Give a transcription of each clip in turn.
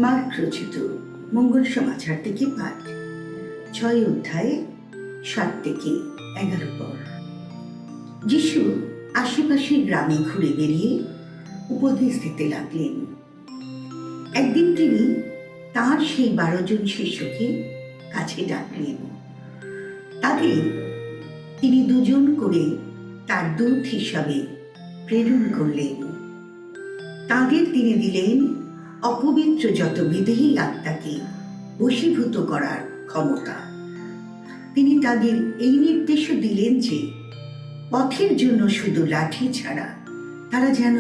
Mark রচিত মঙ্গল সমাচার থেকে পাঠ 6 অধ্যায় 7 থেকে 11 পর। যিশু আশেপাশের গ্রামে ঘুরে বেরিয়ে উপদেশ দিতে লাগলেন। একদিন তিনি তাঁর সেই 12 জন শিষ্যকে কাছে ডাকলেন। তাদের তিনি 2 জন করে তার দূত হিসাবে প্রেরণ করলেন। তাদের তিনি দিলেন অপবিত্র যত বিদেহী আত্মাকে বশীভূত করার ক্ষমতা। তিনি তাদের এই নির্দেশও দিলেন যে পথের জন্য শুধু লাঠি ছাড়া তারা যেন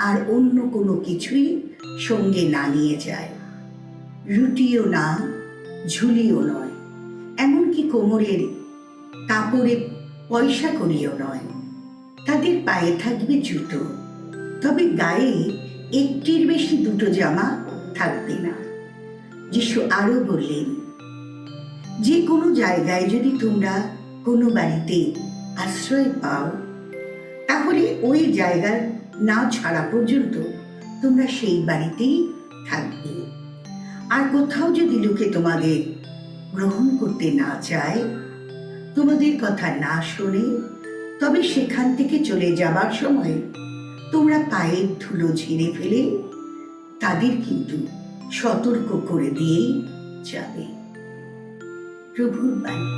আর অন্য কোনো কিছুই সঙ্গে না নিয়ে যায়। রুটিও না, ঝুলিও নয়, এমনকি কোমরের কাপড়ে পয়সা করিও নয়। তাদের পায়ে থাকবে জুতো, তবে গায়ে একটির বেশি 2 জামা থাকবে না। যিশু আরো বললেন, যে কোনো জায়গায় যদি তোমরা কোনো বাড়িতে আশ্রয় পাও, তাহলে ওই জায়গা না ছাড়া পর্যন্ত তোমরা সেই বাড়িতেই থাকবে। আর কোথাও যদি লোকে তোমাদের গ্রহণ করতে না চায়, তোমাদের কথা না শোনে, তবে সেখান থেকে চলে যাবার সময় তোমরা পায়ের ধুলো ঝেড়ে ফেলে তাদের কিন্তু সতর্ক করে দিয়েই যাবে। প্রভুর বাণী।